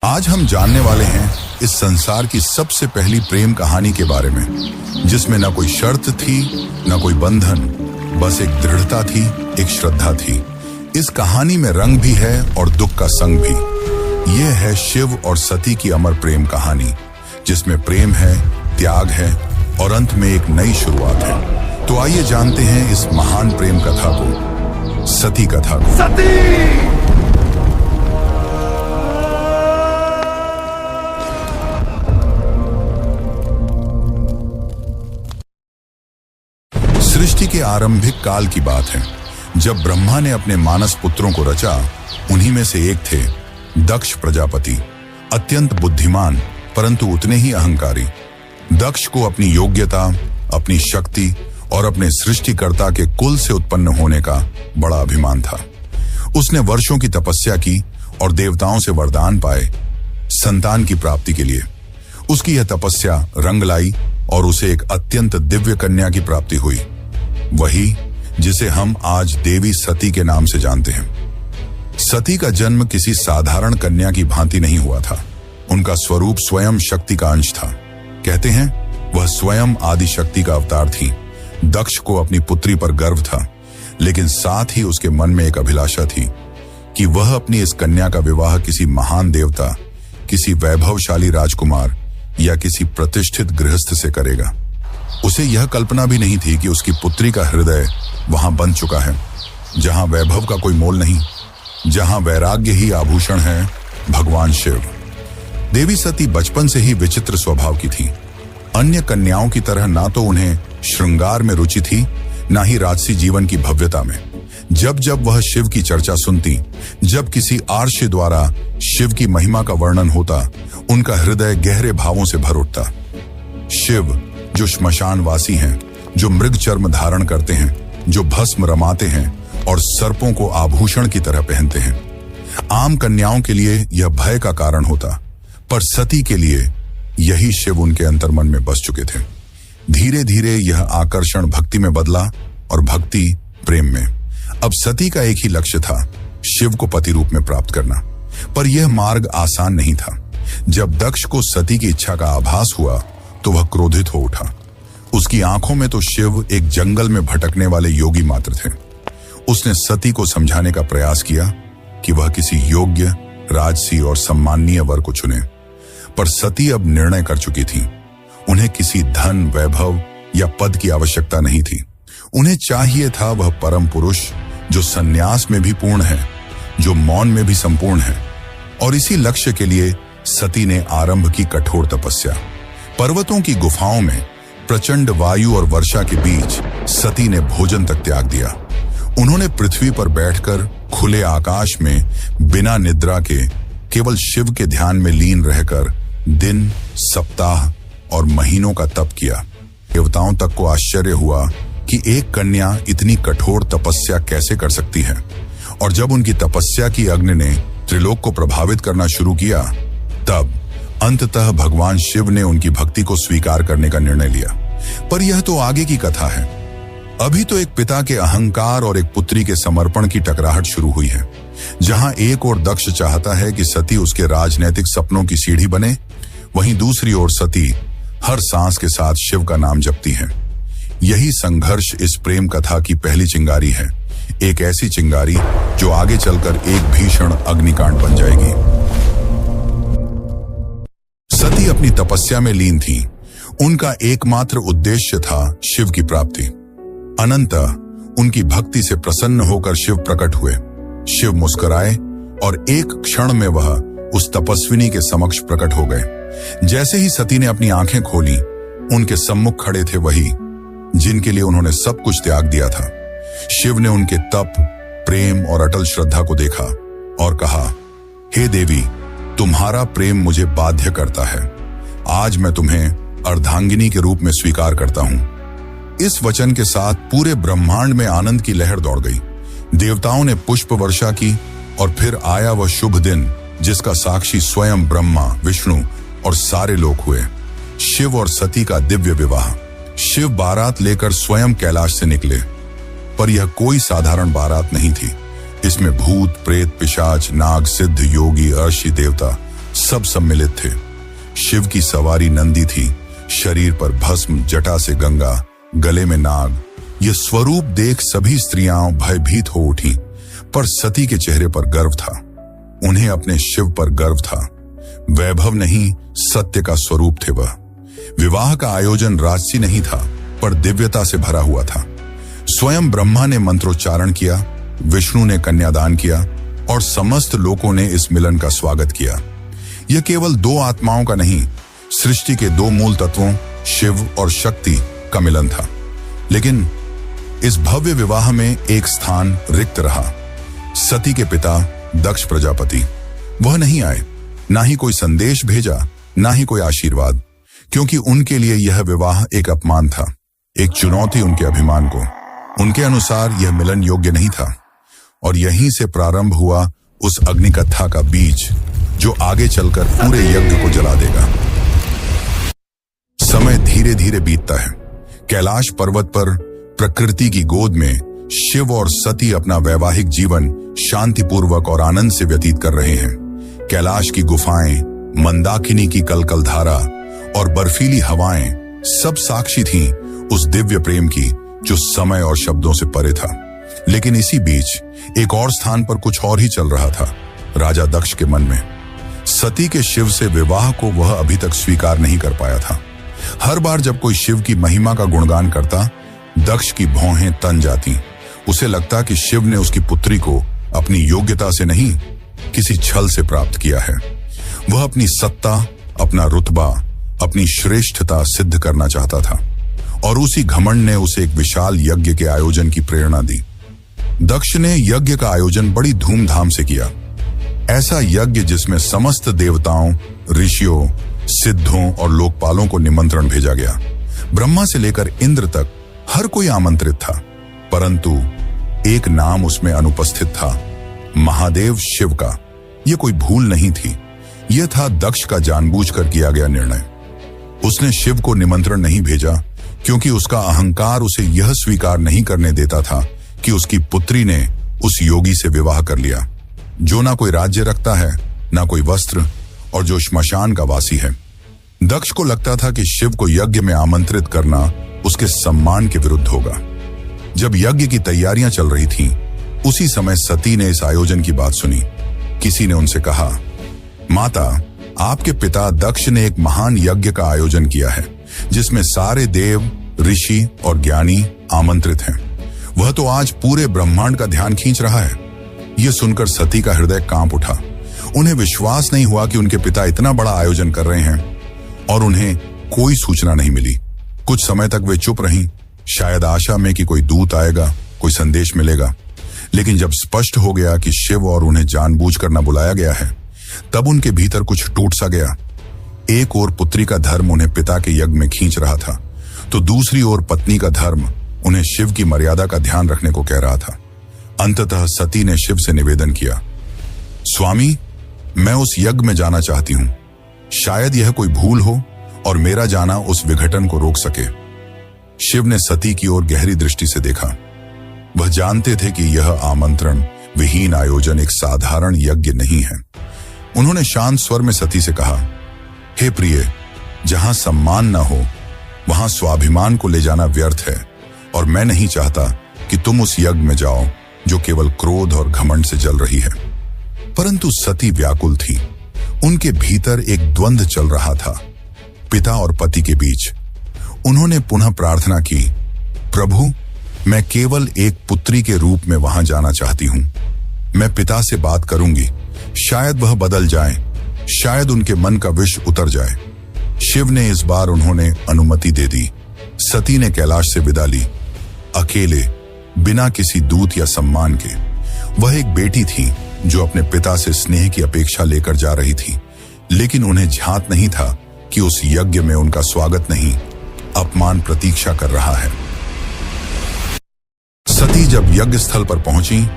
आज हम जानने वाले हैं इस संसार की सबसे पहली प्रेम कहानी के बारे में, जिसमें न कोई शर्त थी, न कोई बंधन, बस एक दृढ़ता थी, एक श्रद्धा थी। इस कहानी में रंग भी है और दुख का संग भी। यह है शिव और सती की अमर प्रेम कहानी, जिसमें प्रेम है, त्याग है और अंत में एक नई शुरुआत है। तो आइए जानते हैं इस महान प्रेम कथा को, सती कथा को। सती! सृष्टि के आरंभिक काल की बात है, जब ब्रह्मा ने अपने मानस पुत्रों को रचा। उन्हीं में से एक थे दक्ष प्रजापति, अत्यंत बुद्धिमान परंतु उतने ही अहंकारी। दक्ष को अपनी योग्यता, अपनी शक्ति और अपने सृष्टिकर्ता के कुल से उत्पन्न होने का बड़ा अभिमान था। उसने वर्षों की तपस्या की और देवताओं से वरदान पाए संतान की प्राप्ति के लिए। उसकी यह तपस्या रंग लाई और उसे एक अत्यंत दिव्य कन्या की प्राप्ति हुई, वही जिसे हम आज देवी सती के नाम से जानते हैं। सती का जन्म किसी साधारण कन्या की भांति नहीं हुआ था। उनका स्वरूप स्वयं शक्ति का अंश था। कहते हैं वह स्वयं आदि शक्ति का अवतार थी। दक्ष को अपनी पुत्री पर गर्व था, लेकिन साथ ही उसके मन में एक अभिलाषा थी कि वह अपनी इस कन्या का विवाह किसी महान देवता, किसी वैभवशाली राजकुमार या किसी प्रतिष्ठित गृहस्थ से करेगा। उसे यह कल्पना भी नहीं थी कि उसकी पुत्री का हृदय वहां बन चुका है, जहां वैभव का कोई मोल नहीं, जहां वैराग्य ही आभूषण है, भगवान शिव। देवी सती बचपन से ही विचित्र स्वभाव की थी। अन्य कन्याओं की तरह ना तो उन्हें श्रृंगार में रुचि थी, ना ही राजसी जीवन की भव्यता में। जब जब वह शिव की चर्चा सुनती, जब किसी आर्षि द्वारा शिव की महिमा का वर्णन होता, उनका हृदय गहरे भावों से भर उठता। शिव जो श्मशानवासी हैं, जो मृग चर्म धारण करते हैं, जो भस्म रमाते हैं और सर्पों को आभूषण की तरह पहनते हैं। आम कन्याओं के लिए यह भय का कारण होता, पर सती के लिए यही शिव उनके अंतर्मन में बस चुके थे। धीरे धीरे यह आकर्षण भक्ति में बदला और भक्ति प्रेम में। अब सती का एक ही लक्ष्य था, शिव को पति रूप में प्राप्त करना। पर यह मार्ग आसान नहीं था। जब दक्ष को सती की इच्छा का आभास हुआ तो वह क्रोधित हो उठा। उसकी आंखों में तो शिव एक जंगल में भटकने वाले योगी मात्र थे। उसने सती को समझाने का प्रयास किया कि वह किसी योग्य, राजसी और सम्माननीय वर को चुने, पर सती अब निर्णय कर चुकी थी। उन्हें किसी धन, वैभव या पद की आवश्यकता नहीं थी। उन्हें चाहिए था वह परम पुरुष जो संन्यास में भी पूर्ण है, जो मौन में भी संपूर्ण है। और इसी लक्ष्य के लिए सती ने आरंभ की कठोर तपस्या। पर्वतों की गुफाओं में प्रचंड वायु और वर्षा के बीच सती ने भोजन तक त्याग दिया। उन्होंने पृथ्वी पर बैठकर खुले आकाश में बिना निद्रा के केवल शिव के ध्यान में लीन रहकर दिन, सप्ताह और महीनों का तप किया। देवताओं तक को आश्चर्य हुआ कि एक कन्या इतनी कठोर तपस्या कैसे कर सकती है। और जब उनकी तपस्या की अग्नि ने त्रिलोक को प्रभावित करना शुरू किया, तब अंततः भगवान शिव ने उनकी भक्ति को स्वीकार करने का निर्णय लिया। पर यह तो आगे की कथा है। अभी तो एक पिता के अहंकार और एक पुत्री के समर्पण की टकराहट शुरू हुई है। जहां एक ओर दक्ष चाहता है कि सती उसके राजनैतिक सपनों की सीढ़ी बने, वहीं दूसरी ओर सती हर सांस के साथ शिव का नाम जपती है। यही संघर्ष इस प्रेम कथा की पहली चिंगारी है, एक ऐसी चिंगारी जो आगे चलकर एक भीषण अग्निकांड बन जाएगी। सती अपनी तपस्या में लीन थी। उनका एकमात्र उद्देश्य था शिव की प्राप्ति। अनंतः उनकी भक्ति से प्रसन्न होकर शिव प्रकट हुए। शिव मुस्कुराए और एक क्षण में वह उस तपस्विनी के समक्ष प्रकट हो गए। जैसे ही सती ने अपनी आंखें खोली, उनके सम्मुख खड़े थे वही जिनके लिए उन्होंने सब कुछ त्याग दिया था। शिव ने उनके तप, प्रेम और अटल श्रद्धा को देखा और कहा, हे देवी, तुम्हारा प्रेम मुझे बाध्य करता है। आज मैं तुम्हें अर्धांगिनी के रूप में स्वीकार करता हूं। इस वचन के साथ पूरे ब्रह्मांड में आनंद की लहर दौड़ गई। देवताओं ने पुष्प वर्षा की और फिर आया वह शुभ दिन जिसका साक्षी स्वयं ब्रह्मा, विष्णु और सारे लोग हुए। शिव और सती का दिव्य विवाह। शिव बारात लेकर स्वयं कैलाश से निकले, पर यह कोई साधारण बारात नहीं थी। इसमें भूत, प्रेत, पिशाच, नाग, सिद्ध, योगी, अर्षि, देवता सब सम्मिलित थे। शिव की सवारी नंदी थी, शरीर पर भस्म, जटा से गंगा, गले में नाग। यह स्वरूप देख सभी स्त्रियां भयभीत हो उठी, पर सती के चेहरे पर गर्व था। उन्हें अपने शिव पर गर्व था। वैभव नहीं, सत्य का स्वरूप थे वह। विवाह का आयोजन राजसी नहीं था, पर दिव्यता से भरा हुआ था। स्वयं ब्रह्मा ने मंत्रोच्चारण किया, विष्णु ने कन्यादान किया और समस्त लोगों ने इस मिलन का स्वागत किया। यह केवल दो आत्माओं का नहीं, सृष्टि के दो मूल तत्वों शिव और शक्ति का मिलन था। लेकिन इस भव्य विवाह में एक स्थान रिक्त रहा। सती के पिता दक्ष प्रजापति, वह नहीं आए। ना ही कोई संदेश भेजा, ना ही कोई आशीर्वाद, क्योंकि उनके लिए यह विवाह एक अपमान था, एक चुनौती उनके अभिमान को। उनके अनुसार यह मिलन योग्य नहीं था। और यहीं से प्रारंभ हुआ उस अग्निकथा का बीज, जो आगे चलकर पूरे यज्ञ को जला देगा। समय धीरे धीरे बीतता है। कैलाश पर्वत पर प्रकृति की गोद में शिव और सती अपना वैवाहिक जीवन शांतिपूर्वक और आनंद से व्यतीत कर रहे हैं। कैलाश की गुफाएं, मंदाकिनी की कलकल धारा और बर्फीली हवाएं सब साक्षी थीं उस दिव्य प्रेम की, जो समय और शब्दों से परे था। लेकिन इसी बीच एक और स्थान पर कुछ और ही चल रहा था, राजा दक्ष के मन में। सती के शिव से विवाह को वह अभी तक स्वीकार नहीं कर पाया था। हर बार जब कोई शिव की महिमा का गुणगान करता, दक्ष की भौहें तन जाती। उसे लगता कि शिव ने उसकी पुत्री को अपनी योग्यता से नहीं, किसी छल से प्राप्त किया है। वह अपनी सत्ता, अपना रुतबा, अपनी श्रेष्ठता सिद्ध करना चाहता था, और उसी घमंड ने उसे एक विशाल यज्ञ के आयोजन की प्रेरणा दी। दक्ष ने यज्ञ का आयोजन बड़ी धूमधाम से किया। ऐसा यज्ञ जिसमें समस्त देवताओं, ऋषियों, सिद्धों और लोकपालों को निमंत्रण भेजा गया। ब्रह्मा से लेकर इंद्र तक हर कोई आमंत्रित था, परंतु एक नाम उसमें अनुपस्थित था, महादेव शिव का। यह कोई भूल नहीं थी, यह था दक्ष का जानबूझकर किया गया निर्णय। उसने शिव को निमंत्रण नहीं भेजा, क्योंकि उसका अहंकार उसे यह स्वीकार नहीं करने देता था कि उसकी पुत्री ने उस योगी से विवाह कर लिया, जो ना कोई राज्य रखता है, ना कोई वस्त्र, और जो श्मशान का वासी है। दक्ष को लगता था कि शिव को यज्ञ में आमंत्रित करना उसके सम्मान के विरुद्ध होगा। जब यज्ञ की तैयारियां चल रही थीं, उसी समय सती ने इस आयोजन की बात सुनी। किसी ने उनसे कहा, माता, आपके पिता दक्ष ने एक महान यज्ञ का आयोजन किया है, जिसमें सारे देव, ऋषि और ज्ञानी आमंत्रित हैं। वह तो आज पूरे ब्रह्मांड का ध्यान खींच रहा है। यह सुनकर सती का हृदय कांप उठा। उन्हें विश्वास नहीं हुआ कि उनके पिता इतना बड़ा आयोजन कर रहे हैं और उन्हें कोई सूचना नहीं मिली। कुछ समय तक वे चुप रहीं, शायद आशा में कि कोई दूत आएगा, कोई संदेश मिलेगा। लेकिन जब स्पष्ट हो गया कि शिव और उन्हें जानबूझकर न बुलाया गया है, तब उनके भीतर कुछ टूट सा गया। एक ओर पुत्री का धर्म उन्हें पिता के यज्ञ में खींच रहा था, तो दूसरी ओर पत्नी का धर्म उन्हें शिव की मर्यादा का ध्यान रखने को कह रहा था। अंततः सती ने शिव से निवेदन किया, स्वामी, मैं उस यज्ञ में जाना चाहती हूं। शायद यह कोई भूल हो और मेरा जाना उस विघटन को रोक सके। शिव ने सती की ओर गहरी दृष्टि से देखा। वह जानते थे कि यह आमंत्रण विहीन आयोजन एक साधारण यज्ञ नहीं है। उन्होंने शांत स्वर में सती से कहा, हे प्रिय, जहां सम्मान न हो वहां स्वाभिमान को ले जाना व्यर्थ है, और मैं नहीं चाहता कि तुम उस यज्ञ में जाओ जो केवल क्रोध और घमंड से जल रही है। परंतु सती व्याकुल थी। उनके भीतर एक द्वंद्व चल रहा था, पिता और पति के बीच। उन्होंने पुनः प्रार्थना की, प्रभु, मैं केवल एक पुत्री के रूप में वहां जाना चाहती हूं। मैं पिता से बात करूंगी, शायद वह बदल जाए, शायद उनके मन का विष उतर जाए। शिव ने इस बार उन्होंने अनुमति दे दी। सती ने कैलाश से विदा ली, अकेले, बिना किसी दूत या सम्मान के। वह एक बेटी थी जो अपने पिता से स्नेह की अपेक्षा लेकर जा रही थी, लेकिन उन्हें झांत नहीं था कि उस यज्ञ में उनका स्वागत नहीं, अपमान प्रतीक्षा कर रहा है। सती जब यज्ञ स्थल पर पहुंची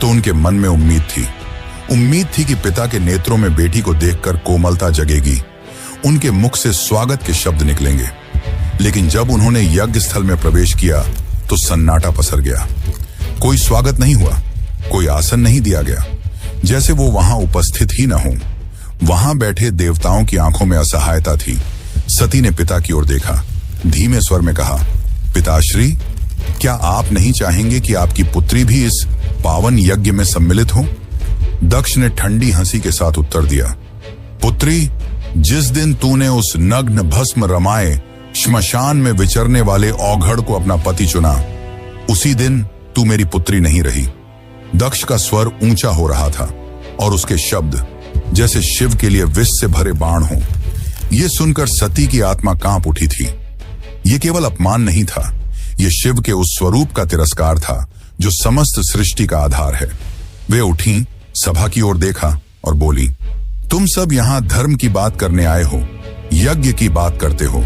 तो उनके मन में उम्मीद थी कि पिता के नेत्रों में बेटी को देखकर कोमलता जगेगी, उनके मुख से स्वागत के शब्द निकलेंगे। लेकिन जब उन्होंने यज्ञ स्थल में प्रवेश किया तो सन्नाटा पसर गया। कोई स्वागत नहीं हुआ, कोई आसन नहीं दिया गया, जैसे वो वहां उपस्थित ही न हो। वहां बैठे देवताओं की आंखों में असहायता थी। सती ने पिता की ओर देखा, धीमे स्वर में कहा, पिताश्री, क्या आप नहीं चाहेंगे कि आपकी पुत्री भी इस पावन यज्ञ में सम्मिलित हो? दक्ष ने ठंडी हंसी के साथ उत्तर दिया, पुत्री, जिस दिन तूने उस नग्न भस्म रमाए श्मशान में विचरने वाले औघड़ को अपना पति चुना, उसी दिन तू मेरी पुत्री नहीं रही। दक्ष का स्वर ऊंचा हो रहा था और उसके शब्द जैसे शिव के लिए विष से भरे बाण हो। यह सुनकर सती की आत्मा कांप उठी थी। यह केवल अपमान नहीं था, यह शिव के उस स्वरूप का तिरस्कार था जो समस्त सृष्टि का आधार है। वे उठी, सभा की ओर देखा और बोली, तुम सब यहां धर्म की बात करने आए हो, यज्ञ की बात करते हो,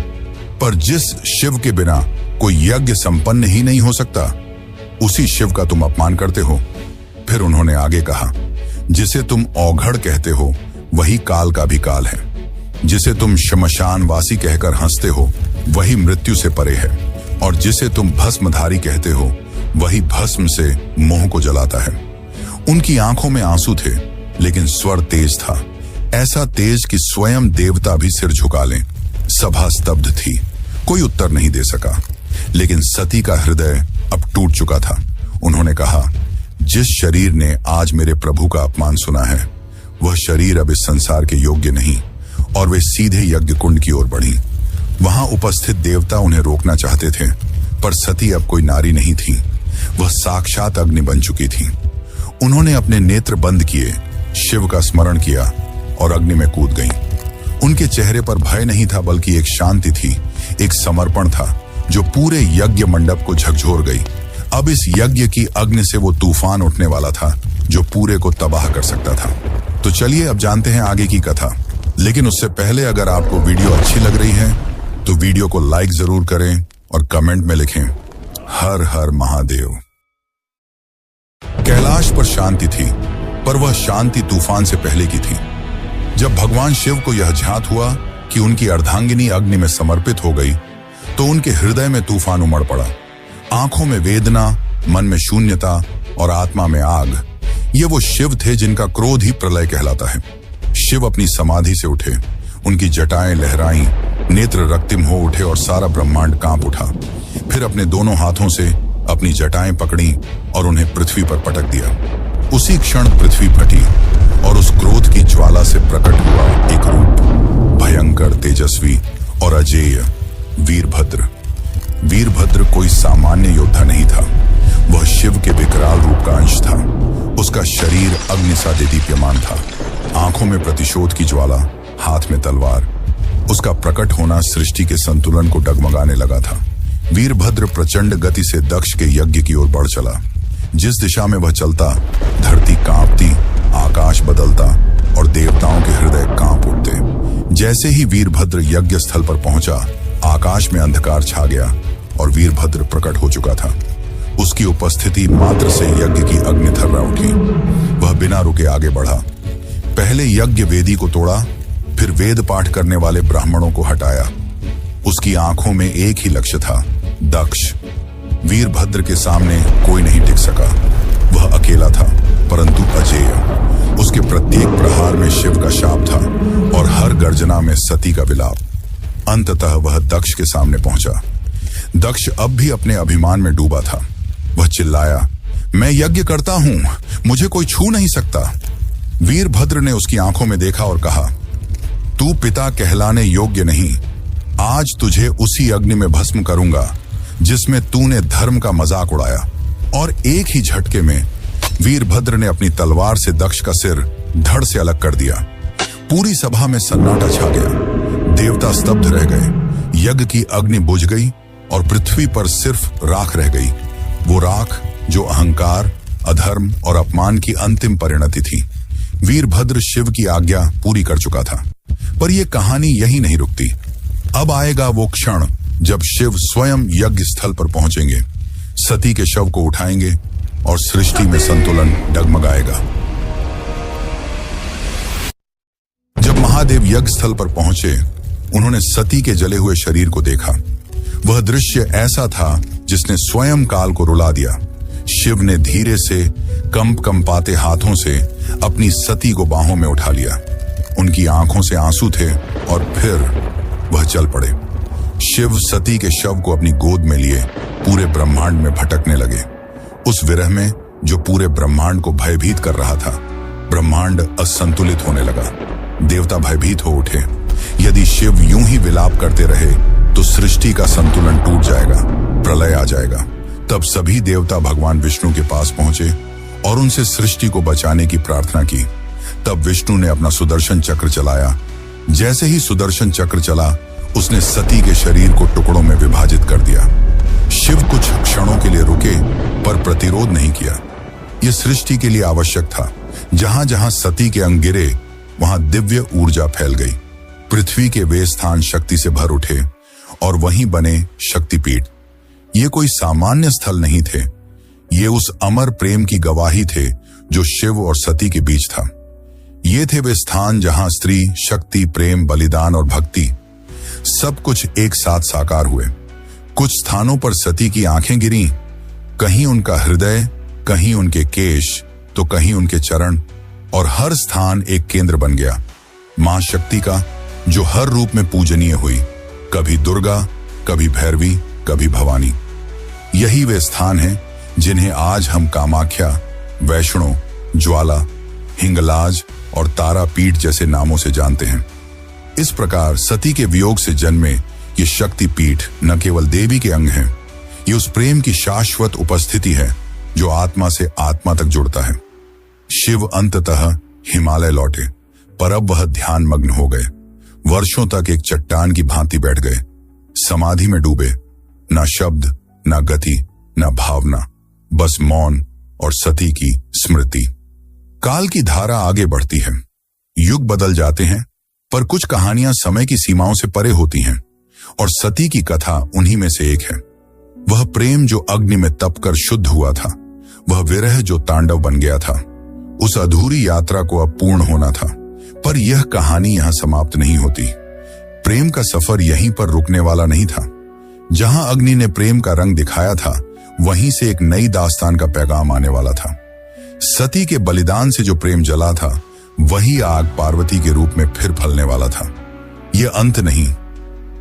पर जिस शिव के बिना कोई यज्ञ संपन्न ही नहीं हो सकता, उसी शिव का तुम अपमान करते हो। फिर उन्होंने आगे कहा, जिसे तुम औघड़ कहते हो वही काल का भी काल है, जिसे तुम श्मशानवासी कहकर हंसते हो वही मृत्यु से परे है, और जिसे तुम भस्मधारी कहते हो वही भस्म से मोह को जलाता है। उनकी आंखों में आंसू थे, लेकिन स्वर तेज था, ऐसा तेज कि स्वयं देवता भी सिर झुका लें। सभा स्तब्ध थी, कोई उत्तर नहीं दे सका, लेकिन सती का हृदय अब टूट चुका था। उन्होंने कहा, जिस शरीर ने आज मेरे प्रभु का अपमान सुना है, वह शरीर अब इस संसार के योग्य नहीं, और वे सीधे यज्ञ कुंड की ओर बढ़ी। वहां उपस्थित देवता उन्हें रोकना चाहते थे, पर सती अब कोई नारी नहीं थी, वह साक्षात अग्नि बन चुकी थी। उन्होंने अपने नेत्र बंद किए, शिव का स्मरण किया और अग्नि में कूद गईं। उनके चेहरे पर भय नहीं था, बल्कि एक शांति थी, एक समर्पण था जो पूरे यज्ञ मंडप को झकझोर गई। अब इस यज्ञ की अग्नि से वो तूफान उठने वाला था जो पूरे को तबाह कर सकता था। तो चलिए अब जानते हैं आगे की कथा। लेकिन उससे पहले अगर आपको वीडियो अच्छी लग रही है तो वीडियो को लाइक जरूर करें और कमेंट में लिखें, हर हर महादेव। कैलाश पर शांति थी, पर वह शांति तूफान से पहले की थी। जब भगवान शिव को यह ज्ञात हुआ कि उनकी अर्धांगिनी अग्नि में समर्पित हो गई, तो उनके हृदय में तूफान उमड़ पड़ा। आंखों में वेदना, मन में शून्यता और आत्मा में आग। ये वो शिव थे जिनका क्रोध ही प्रलय कहलाता है। शिव अपनी समाधि से उठे, उनकी जटाएं लहराईं, नेत्र रक्तिम हो उठे और सारा ब्रह्मांड कांप उठा। फिर अपने दोनों हाथों से अपनी जटाएं पकड़ी और उन्हें पृथ्वी पर पटक दिया। उसी क्षण पृथ्वी फटी और उस क्रोध की ज्वाला से प्रकट हुआ एक रूप, भयंकर, तेजस्वी और अजेय, वीरभद्र। वीरभद्र कोई सामान्य योद्धा नहीं था, वह शिव के विकराल रूप का अंश था। उसका शरीर अग्नि सा दीप्यमान था, आंखों में प्रतिशोध की ज्वाला, हाथ में तलवार। उसका प्रकट होना सृष्टि के संतुलन को डगमगाने लगा था। वीरभद्र प्रचंड गति से दक्ष के यज्ञ की ओर बढ़ चला। जिस दिशा में वह चलता, धरती कांपती, आकाश बदलता और देवताओं के हृदय कांप उठते। जैसे ही वीरभद्र यज्ञ स्थल पर पहुंचा, आकाश में अंधकार छा गया और वीरभद्र प्रकट हो चुका था। उसकी उपस्थिति मात्र से यज्ञ की अग्नि थर्रा उठी। वह बिना रुके आगे बढ़ा। पहले यज्ञ वेदी को तोड़ा, फिर वेद पाठ करने वाले ब्राह्मणों को हटाया। उसकी आंखों में एक ही लक्ष्य था, दक्ष। वीरभद्र के सामने कोई नहीं टिक सका। वह अकेला था, परंतु अजेय। उसके प्रत्येक प्रहार में शिव का शाप था और हर गर्जना में सती का विलाप। अंततः वह दक्ष के सामने पहुंचा। दक्ष अब भी अपने अभिमान में डूबा था। वह चिल्लाया, मैं यज्ञ करता हूं, मुझे कोई छू नहीं सकता। वीरभद्र ने उसकी आंखों में देखा और कहा, तू पिता कहलाने योग्य नहीं। आज तुझे उसी अग्नि में भस्म करूंगा जिसमें तूने धर्म का मजाक उड़ाया। और एक ही झटके में वीरभद्र ने अपनी तलवार से दक्ष का सिर धड़ से अलग कर दिया। पूरी सभा में सन्नाटा छा गया। देवता स्तब्ध रह गए। यज्ञ की अग्नि बुझ गई और पृथ्वी पर सिर्फ राख रह गई। वो राख जो अहंकार, अधर्म और अपमान की अंतिम परिणति थी। वीरभद्र शिव की आज्ञा पूरी कर चुका था, पर यह कहानी यही नहीं रुकती। अब आएगा वो क्षण जब शिव स्वयं यज्ञ स्थल पर पहुंचेंगे, सती के शव को उठाएंगे और सृष्टि में संतुलन डगमगाएगा। जब महादेव यज्ञ स्थल पर पहुंचे, उन्होंने सती के जले हुए शरीर को देखा। वह दृश्य ऐसा था जिसने स्वयं काल को रुला दिया। शिव ने धीरे से कंपाते हाथों से अपनी सती को बाहों में उठा लिया। उनकी आंखों से आंसू थे और फिर वह चल पड़े। शिव सती के शव को अपनी गोद में लिए पूरे ब्रह्मांड में भटकने लगे। उस विरह में जो पूरे ब्रह्मांड को भयभीत कर रहा था, ब्रह्मांड असंतुलित होने लगा। देवता भयभीत हो उठे। यदि शिव यूं ही विलाप करते रहे तो सृष्टि का संतुलन टूट जाएगा, प्रलय आ जाएगा। तब सभी देवता भगवान विष्णु के पास पहुंचे और उनसे सृष्टि को बचाने की प्रार्थना की। तब विष्णु ने अपना सुदर्शन चक्र चलाया। जैसे ही सुदर्शन चक्र चला, उसने सती के शरीर को टुकड़ों में विभाजित कर दिया। शिव कुछ क्षणों के लिए रुके पर प्रतिरोध नहीं किया। यह सृष्टि के लिए आवश्यक था। जहां जहां सती के अंग गिरे वहां दिव्य ऊर्जा फैल गई। पृथ्वी के वे स्थान शक्ति से भर उठे और वहीं बने शक्तिपीठ। ये कोई सामान्य स्थल नहीं थे। ये उस अमर प्रेम की गवाही थे जो शिव और सती के बीच था। ये थे वे स्थान जहां स्त्री, शक्ति, प्रेम, बलिदान और भक्ति सब कुछ एक साथ साकार हुए। कुछ स्थानों पर सती की आंखें गिरीं, कहीं उनका हृदय, कहीं उनके केश, तो कहीं उनके चरण, और हर स्थान एक केंद्र बन गया मां शक्ति का, जो हर रूप में पूजनीय हुई। कभी दुर्गा, कभी भैरवी, कभी भवानी। यही वे स्थान हैं जिन्हें आज हम कामाख्या, वैष्णो, ज्वाला, हिंगलाज और तारापीठ जैसे नामों से जानते हैं। इस प्रकार सती के वियोग से जन्मे ये शक्तिपीठ न केवल देवी के अंग हैं, ये उस प्रेम की शाश्वत उपस्थिति है जो आत्मा से आत्मा तक जुड़ता है। शिव अंततः हिमालय लौटे, पर अब वह ध्यान मग्न हो गए। वर्षों तक एक चट्टान की भांति बैठ गए, समाधि में डूबे। ना शब्द, ना गति, ना भावना, बस मौन और सती की स्मृति। काल की धारा आगे बढ़ती है, युग बदल जाते हैं, पर कुछ कहानियां समय की सीमाओं से परे होती हैं, और सती की कथा उन्हीं में से एक है। वह प्रेम जो अग्नि में तपकर शुद्ध हुआ था, वह विरह जो तांडव बन गया था। उस अधूरी यात्रा को अब पूर्ण होना था, पर यह कहानी यहां समाप्त नहीं होती। प्रेम का सफर यहीं पर रुकने वाला नहीं था। जहां अग्नि ने प्रेम का रंग दिखाया था, वहीं से एक नई दास्तान का पैगाम आने वाला था। सती के बलिदान से जो प्रेम जला था, वही आग पार्वती के रूप में फिर फलने वाला था। यह अंत नहीं,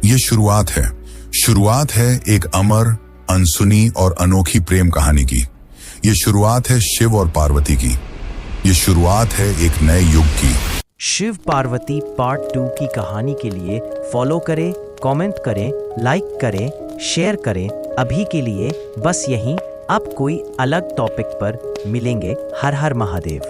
यह शुरुआत है। शुरुआत है एक अमर, अनसुनी और अनोखी प्रेम कहानी की। यह शुरुआत है शिव और पार्वती की। यह शुरुआत है एक नए युग की। शिव पार्वती पार्ट 2 की कहानी के लिए फॉलो करें, कमेंट करें, लाइक करें, शेयर करें। अभी के लिए बस यहीं। अब कोई अलग टॉपिक पर मिलेंगे। हर हर महादेव।